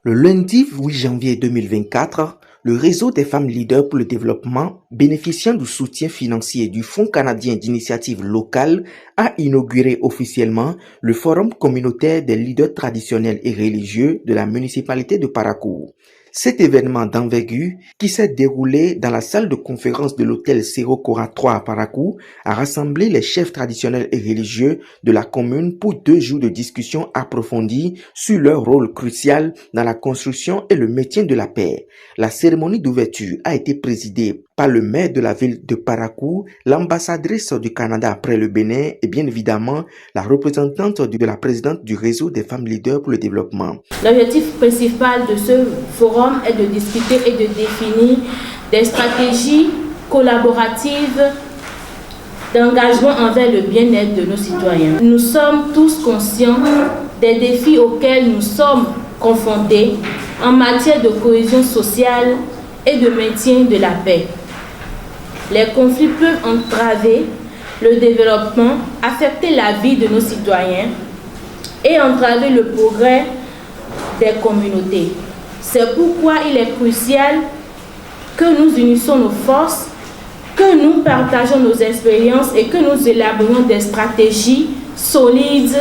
Le lundi 8 janvier 2024, le réseau des femmes leaders pour le développement, bénéficiant du soutien financier du Fonds canadien d'initiative locale, a inauguré officiellement le Forum communautaire des leaders traditionnels et religieux de la municipalité de Paracourt. Cet événement d'envergure, qui s'est déroulé dans la salle de conférence de l'hôtel Cerro Cora 3 à Paracourt, a rassemblé les chefs traditionnels et religieux de la commune pour 2 jours de discussion approfondie sur leur rôle crucial dans la construction et le maintien de la paix. La cérémonie d'ouverture a été présidée par le maire de la ville de Paracourt, l'ambassadrice du Canada après le Bénin et bien évidemment la représentante de la présidente du réseau des femmes leaders pour le développement. L'objectif principal de ce forum est de discuter et de définir des stratégies collaboratives d'engagement envers le bien-être de nos citoyens. Nous sommes tous conscients des défis auxquels nous sommes confrontés en matière de cohésion sociale et de maintien de la paix. Les conflits peuvent entraver le développement, affecter la vie de nos citoyens et entraver le progrès des communautés. C'est pourquoi il est crucial que nous unissions nos forces, que nous partageons nos expériences et que nous élaborions des stratégies solides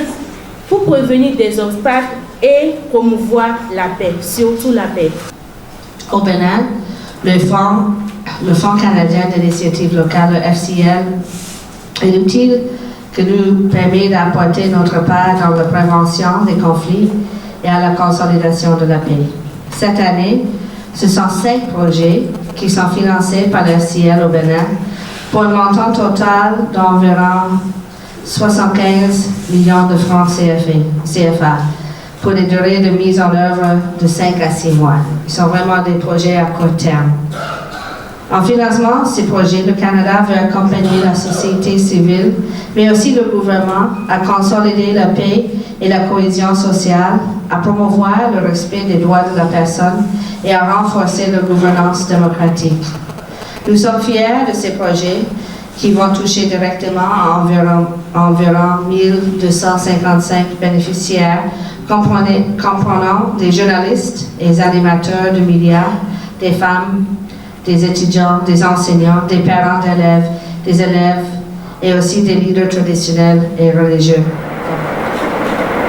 pour prévenir des obstacles et promouvoir la paix, surtout la paix. Au Bénin, le Fonds canadien d'initiative locale, le FCL, est l'outil qui nous permet d'apporter notre part dans la prévention des conflits et à la consolidation de la paix. Cette année, ce sont 5 projets qui sont financés par le FCL au Bénin pour un montant total d'environ 75 millions de francs CFA pour des durées de mise en œuvre de 5 à 6 mois. Ils sont vraiment des projets à court terme. En financement de ces projets, le Canada veut accompagner la société civile, mais aussi le gouvernement à consolider la paix et la cohésion sociale, à promouvoir le respect des droits de la personne et à renforcer la gouvernance démocratique. Nous sommes fiers de ces projets qui vont toucher directement à environ 1255 bénéficiaires, comprenant des journalistes et des animateurs de médias, des femmes, des étudiants, des enseignants, des parents d'élèves, des élèves et aussi des leaders traditionnels et religieux.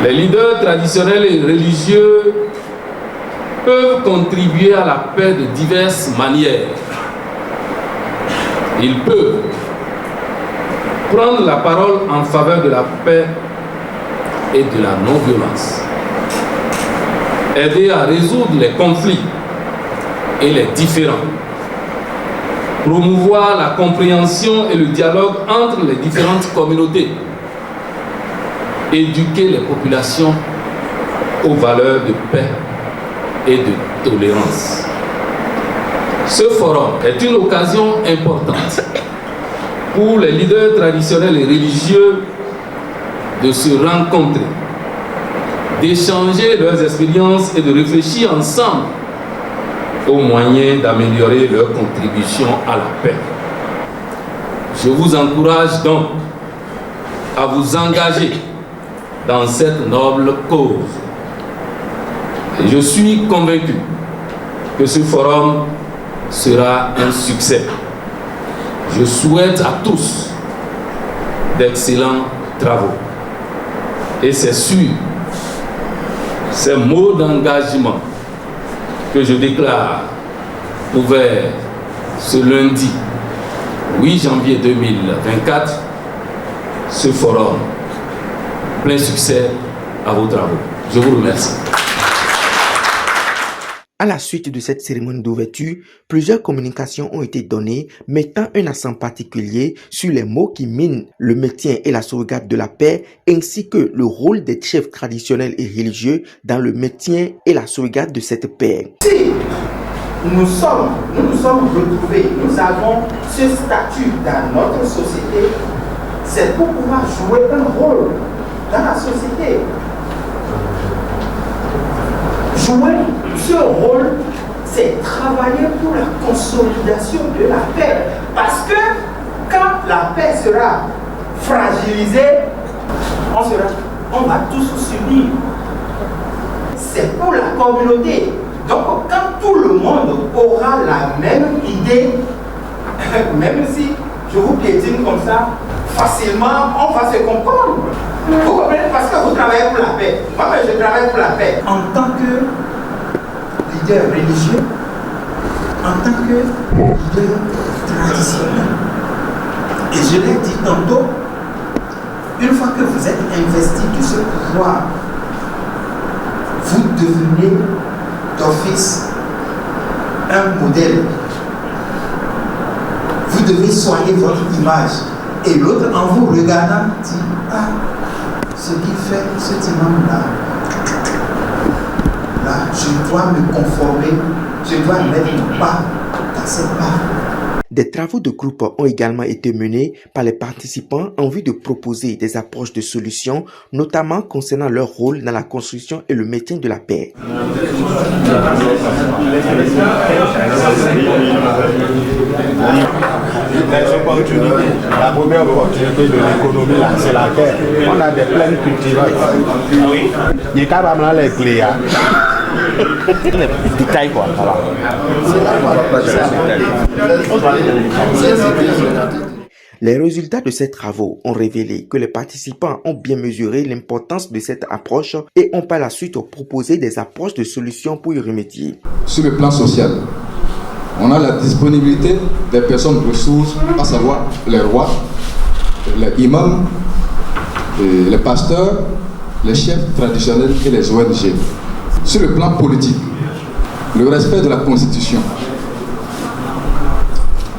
Les leaders traditionnels et religieux peuvent contribuer à la paix de diverses manières. Ils peuvent prendre la parole en faveur de la paix et de la non-violence, aider à résoudre les conflits et les différends, promouvoir la compréhension et le dialogue entre les différentes communautés, éduquer les populations aux valeurs de paix et de tolérance. Ce forum est une occasion importante pour les leaders traditionnels et religieux de se rencontrer, d'échanger leurs expériences et de réfléchir ensemble aux moyens d'améliorer leur contribution à la paix. Je vous encourage donc à vous engager dans cette noble cause. Et je suis convaincu que ce forum sera un succès. Je souhaite à tous d'excellents travaux. Et c'est sur ces mots d'engagement que je déclare ouvert ce lundi 8 janvier 2024 ce forum. Plein succès à vos travaux. Je vous remercie. À la suite de cette cérémonie d'ouverture, plusieurs communications ont été données mettant un accent particulier sur les mots qui minent le maintien et la sauvegarde de la paix, ainsi que le rôle des chefs traditionnels et religieux dans le maintien et la sauvegarde de cette paix. Si nous nous sommes retrouvés, nous avons ce statut dans notre société, c'est pour pouvoir jouer un rôle dans la société. Jouer ce rôle, c'est travailler pour la consolidation de la paix. Parce que quand la paix sera fragilisée, on sera on va tous s'unir. C'est pour la communauté. Donc, quand tout le monde aura la même idée, même si je vous piétine comme ça, facilement, on va se comprendre. Vous comprenez? Parce que vous travaillez pour la paix. Moi, je travaille pour la paix. En tant que leader religieux, en tant que leader traditionnel. Et je l'ai dit tantôt, une fois que vous êtes investi de ce pouvoir, vous devenez d'office un modèle. Vous devez soigner votre image. Et l'autre, en vous regardant, dit, ah, ce qu'il fait, cet imam-là, là, je dois me conformer, je dois mettre mon pas dans cette pas. Des travaux de groupe ont également été menés par les participants en vue de proposer des approches de solutions, notamment concernant leur rôle dans la construction et le maintien de la paix. La première opportunité de l'économie, c'est la terre. On a des plaines cultivées. Il y a les clés. Détail quoi. Les résultats de ces travaux ont révélé que les participants ont bien mesuré l'importance de cette approche et ont par la suite proposé des approches de solutions pour y remédier. Sur le plan social, on a la disponibilité des personnes ressources, à savoir les rois, les imams, les pasteurs, les chefs traditionnels et les ONG. Sur le plan politique, le respect de la Constitution,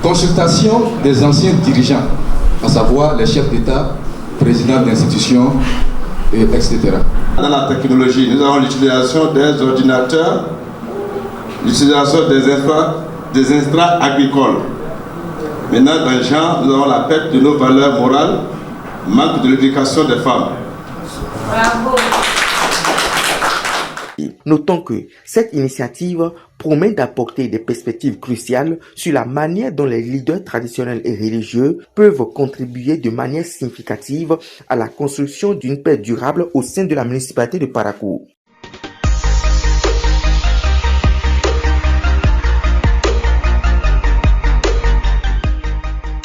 consultation des anciens dirigeants, à savoir les chefs d'État, présidents d'institutions, etc. Dans la technologie, nous avons l'utilisation des ordinateurs, l'utilisation des instruments agricoles. Maintenant, dans le genre, nous avons la perte de nos valeurs morales, manque de l'éducation des femmes. Bravo. Notons que cette initiative promet d'apporter des perspectives cruciales sur la manière dont les leaders traditionnels et religieux peuvent contribuer de manière significative à la construction d'une paix durable au sein de la municipalité de Parakou.